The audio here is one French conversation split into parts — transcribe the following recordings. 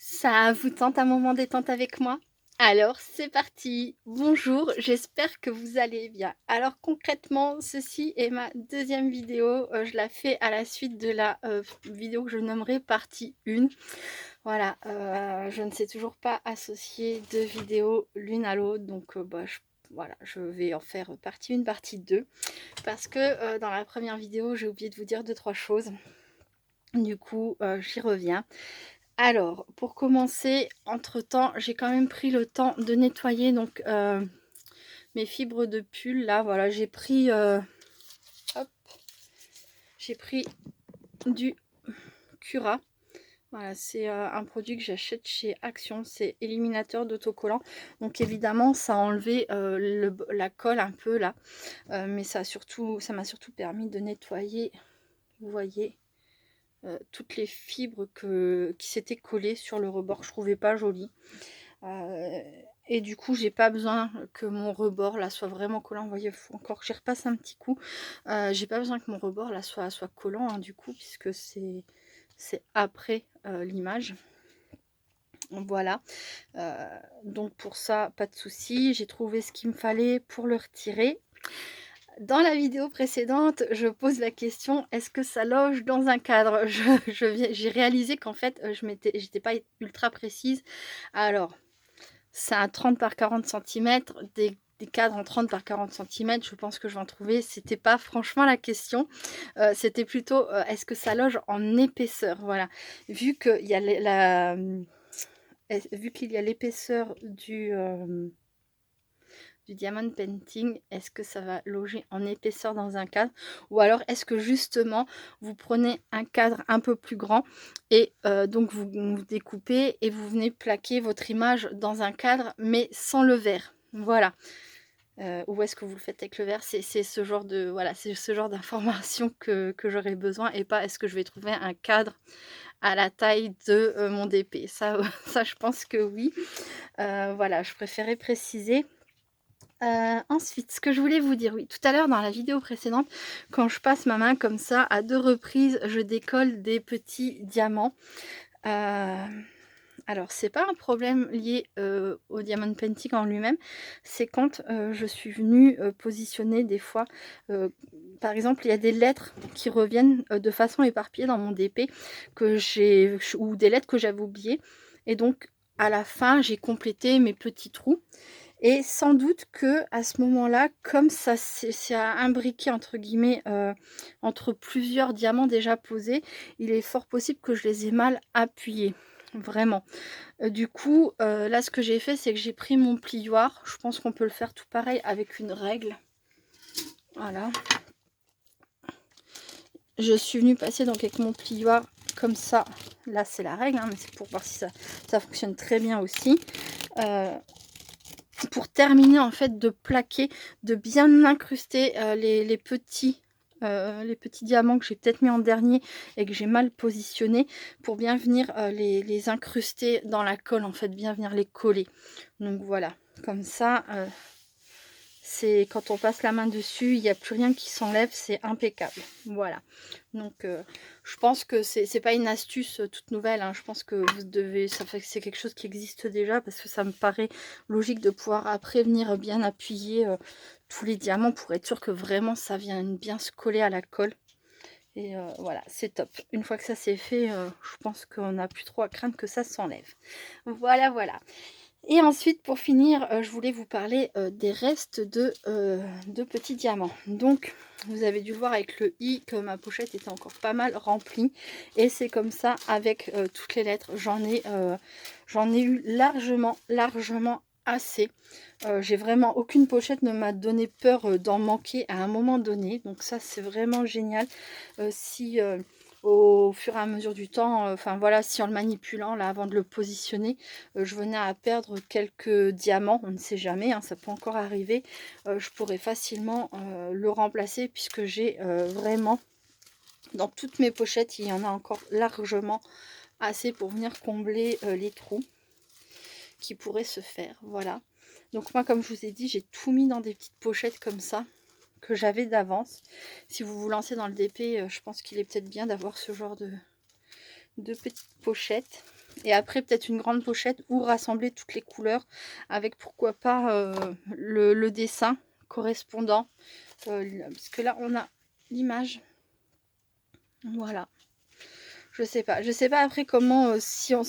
Ça vous tente un moment détente avec moi? Alors c'est parti! Bonjour, j'espère que vous allez bien. Alors concrètement, ceci est ma deuxième vidéo, je la fais à la suite de la, vidéo que je nommerai partie 1. Voilà, je ne sais toujours pas associer 2 vidéos l'une à l'autre donc voilà, je vais en faire partie 1, partie 2 parce que, dans la première vidéo, j'ai oublié de vous dire deux trois choses. Du coup, j'y reviens. Alors, pour commencer, entre-temps, j'ai quand même pris le temps de nettoyer donc mes fibres de pull là, voilà, hop, j'ai pris du Cura. Voilà, c'est un produit que j'achète chez Action, c'est éliminateur d'autocollants. Donc évidemment, ça a enlevé la colle un peu là, mais ça m'a surtout permis de nettoyer, vous voyez, toutes les fibres qui s'étaient collées sur le rebord, que je trouvais pas joli. Et du coup, j'ai pas besoin que mon rebord là soit vraiment collant. Vous voyez, il faut encore que j'y repasse un petit coup. J'ai pas besoin que mon rebord là soit collant, hein, du coup, puisque c'est après l'image. Voilà. Donc pour ça, pas de souci. J'ai trouvé ce qu'il me fallait pour le retirer. Dans la vidéo précédente, je pose la question: est-ce que ça loge dans un cadre? J'ai réalisé qu'en fait, j'étais pas ultra précise. Alors, c'est un 30 par 40 centimètres, des cadres en 30 par 40 centimètres, je pense que je vais en trouver. C'était pas franchement la question, c'était plutôt, est-ce que ça loge en épaisseur? Voilà. Vu qu'il y a vu qu'il y a l'épaisseur du diamond painting, est-ce que ça va loger en épaisseur dans un cadre? Ou alors est-ce que justement vous prenez un cadre un peu plus grand et donc vous découpez et vous venez plaquer votre image dans un cadre mais sans le verre? Voilà. Ou est-ce que vous le faites avec le verre? C'est ce genre de, voilà, c'est ce genre d'information que j'aurais besoin, et pas est-ce que je vais trouver un cadre à la taille de, mon DP? Ça, ça je pense que oui. Voilà, je préférais préciser. Ensuite, ce que je voulais vous dire, oui, tout à l'heure dans la vidéo précédente, quand je passe ma main comme ça, à 2 reprises, je décolle des petits diamants. Alors c'est pas un problème lié, au diamond painting en lui-même, c'est quand, je suis venue, positionner des fois, heu, par exemple, il y a des lettres qui reviennent, de façon éparpillée dans mon DP ou des lettres que j'avais oubliées, et donc à la fin, j'ai complété mes petits trous, et sans doute que à ce moment-là, comme ça c'est «imbriqué» entre guillemets, entre plusieurs diamants déjà posés, il est fort possible que je les ai mal appuyés, vraiment. Du coup, là ce que j'ai fait, c'est que j'ai pris mon plioir. Je pense qu'on peut le faire tout pareil avec une règle. Voilà. Je suis venue passer donc avec mon plioir comme ça. Là c'est la règle, hein, mais c'est pour voir si ça fonctionne très bien aussi. Heu Pour terminer en fait de plaquer, de bien incruster, les petits diamants que j'ai peut-être mis en dernier et que j'ai mal positionnés, pour bien venir, les incruster dans la colle en fait, bien venir les coller. Donc voilà, comme ça, c'est quand on passe la main dessus, il n'y a plus rien qui s'enlève, c'est impeccable. Voilà. Donc je pense que c'est pas une astuce, toute nouvelle, hein. Je pense que vous devez ça fait que c'est quelque chose qui existe déjà, parce que ça me paraît logique de pouvoir après venir bien appuyer, tous les diamants pour être sûr que vraiment ça vienne bien se coller à la colle, et voilà, c'est top. Une fois que ça c'est fait, je pense qu'on n'a plus trop à craindre que ça s'enlève. Voilà, voilà. Et ensuite, pour finir, je voulais vous parler, des restes de petits diamants. Donc, vous avez dû voir avec le i que ma pochette était encore pas mal remplie, et c'est comme ça avec, toutes les lettres. J'en ai eu largement, largement assez. J'ai vraiment aucune pochette ne m'a donné peur, d'en manquer à un moment donné, donc ça, c'est vraiment génial. Si, au fur et à mesure du temps, enfin voilà, si en le manipulant là avant de le positionner, je venais à perdre quelques diamants, on ne sait jamais, hein, ça peut encore arriver, je pourrais facilement, le remplacer, puisque j'ai, vraiment dans toutes mes pochettes, il y en a encore largement assez pour venir combler, les trous qui pourraient se faire, voilà. Donc moi, comme je vous ai dit, j'ai tout mis dans des petites pochettes comme ça, que j'avais d'avance. Si vous vous lancez dans le DP, je pense qu'il est peut-être bien d'avoir ce genre de petites pochettes. Et après peut-être une grande pochette ou rassembler toutes les couleurs avec pourquoi pas le dessin correspondant. Parce que là on a l'image. Voilà. Je sais pas après comment, si on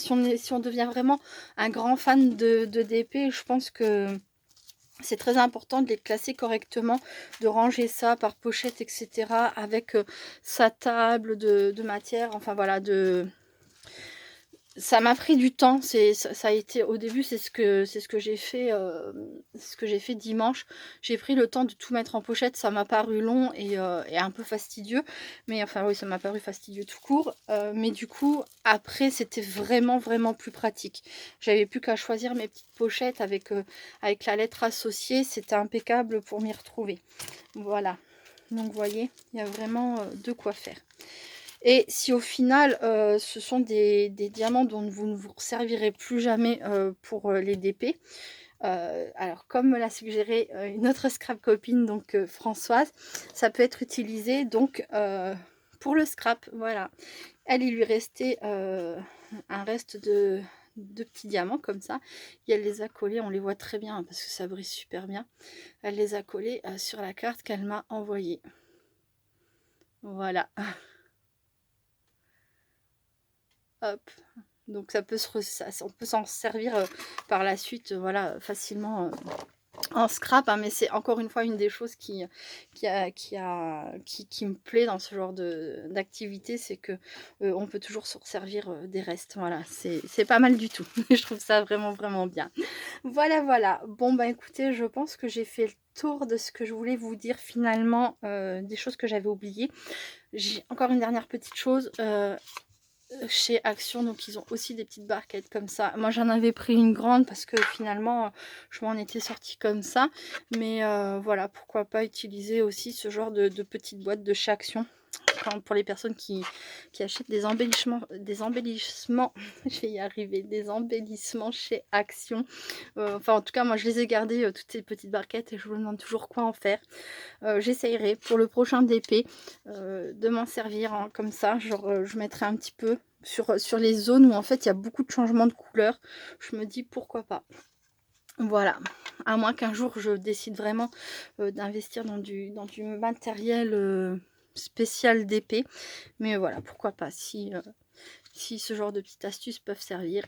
devient vraiment un grand fan de DP, je pense que c'est très important de les classer correctement, de ranger ça par pochette, etc. avec sa table de matière, enfin voilà, ça m'a pris du temps, ça a été au début, c'est ce que j'ai fait, dimanche. J'ai pris le temps de tout mettre en pochette, ça m'a paru long et un peu fastidieux, mais enfin oui, ça m'a paru fastidieux tout court, mais du coup après c'était vraiment plus pratique. J'avais plus qu'à choisir mes petites pochettes avec la lettre associée, c'était impeccable pour m'y retrouver. Voilà, donc vous voyez, il y a vraiment de quoi faire. Et si au final, ce sont des diamants dont vous ne vous servirez plus jamais pour les DP, alors comme me l'a suggéré une autre scrap copine, donc Françoise, ça peut être utilisé donc pour le scrap. Voilà, elle, il lui restait un reste de petits diamants comme ça, et elle les a collés, on les voit très bien parce que ça brille super bien. Elle les a collés sur la carte qu'elle m'a envoyée. Voilà. Hop, donc ça peut on peut s'en servir par la suite, voilà, facilement en scrap, hein, mais c'est encore une fois une des choses qui me plaît dans ce genre d'activité, c'est que on peut toujours se servir des restes. Voilà, c'est pas mal du tout. Je trouve ça vraiment bien. Voilà. Bon bah écoutez, je pense que j'ai fait le tour de ce que je voulais vous dire finalement, des choses que j'avais oubliées. J'ai encore une dernière petite chose. Chez Action, donc ils ont aussi des petites barquettes comme ça. Moi j'en avais pris une grande parce que finalement je m'en étais sortie comme ça, mais voilà, pourquoi pas utiliser aussi ce genre de petites boîtes de chez Action pour les personnes qui achètent des embellissements, je vais y arriver, des embellissements chez Action. Enfin en tout cas moi je les ai gardées toutes ces petites barquettes et je me demande toujours quoi en faire. J'essayerai pour le prochain DP de m'en servir comme ça, genre je mettrai un petit peu sur les zones où en fait il y a beaucoup de changements de couleur. Je me dis pourquoi pas. Voilà, à moins qu'un jour je décide vraiment d'investir dans du matériel spécial DP, mais voilà, pourquoi pas, si ce genre de petites astuces peuvent servir.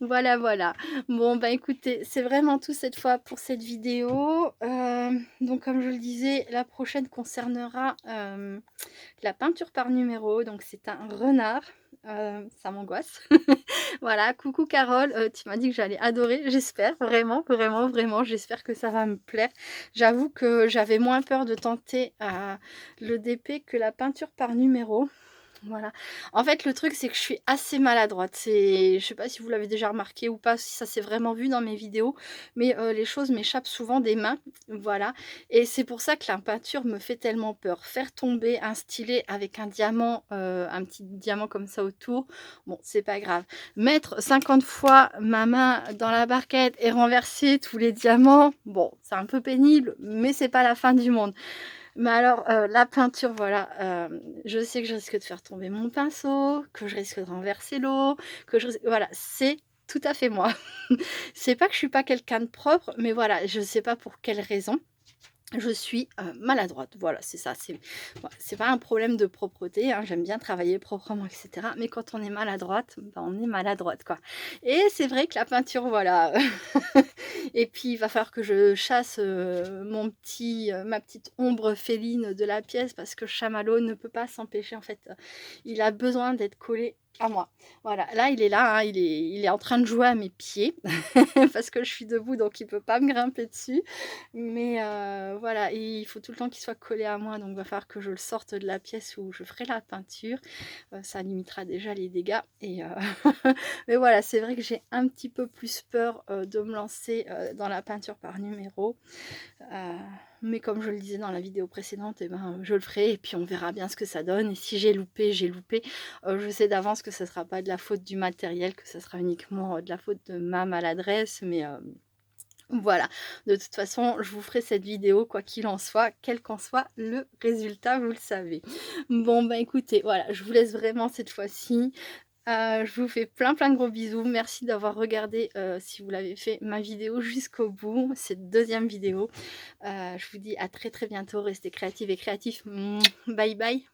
Voilà. Bon bah écoutez, c'est vraiment tout cette fois pour cette vidéo. Donc comme je le disais, la prochaine concernera la peinture par numéro. Donc c'est un renard. Ça m'angoisse. Voilà, coucou Carole, tu m'as dit que j'allais adorer. J'espère vraiment, j'espère que ça va me plaire. J'avoue que j'avais moins peur de tenter le DP que la peinture par numéro. Voilà. En fait, le truc, c'est que je suis assez maladroite. Je sais pas si vous l'avez déjà remarqué ou pas, si ça s'est vraiment vu dans mes vidéos, mais les choses m'échappent souvent des mains. Voilà. Et c'est pour ça que la peinture me fait tellement peur. Faire tomber un stylet avec un diamant, un petit diamant comme ça autour, bon, c'est pas grave. Mettre 50 fois ma main dans la barquette et renverser tous les diamants, bon, c'est un peu pénible, mais c'est pas la fin du monde. Mais alors, la peinture, voilà, je sais que je risque de faire tomber mon pinceau, que je risque de renverser l'eau, voilà, c'est tout à fait moi. C'est pas que je suis pas quelqu'un de propre, mais voilà, je sais pas pour quelle raison. Je suis maladroite, voilà, c'est ça. C'est pas un problème de propreté, hein, j'aime bien travailler proprement, etc. Mais quand on est maladroite, ben, on est maladroite, quoi. Et c'est vrai que la peinture, voilà. Et puis, il va falloir que je chasse ma petite ombre féline de la pièce parce que Chamallow ne peut pas s'empêcher, en fait. Il a besoin d'être collé à moi. Voilà, là, il est là, hein, il est en train de jouer à mes pieds parce que je suis debout, donc il peut pas me grimper dessus. Mais voilà, et il faut tout le temps qu'il soit collé à moi, donc il va falloir que je le sorte de la pièce où je ferai la peinture. Ça limitera déjà les dégâts. Et mais voilà, c'est vrai que j'ai un petit peu plus peur de me lancer dans la peinture par numéro. Mais comme je le disais dans la vidéo précédente, eh ben, je le ferai et puis on verra bien ce que ça donne. Et si j'ai loupé, j'ai loupé. Je sais d'avance que ce ne sera pas de la faute du matériel, que ce sera uniquement de la faute de ma maladresse. Mais voilà, de toute façon, je vous ferai cette vidéo quoi qu'il en soit, quel qu'en soit le résultat, vous le savez. Bon, bah écoutez, voilà, je vous laisse vraiment cette fois-ci. Je vous fais plein plein de gros bisous. Merci d'avoir regardé, si vous l'avez fait, ma vidéo jusqu'au bout, cette deuxième vidéo. Je vous dis à très très bientôt. Restez créatives et créatifs. Bye bye.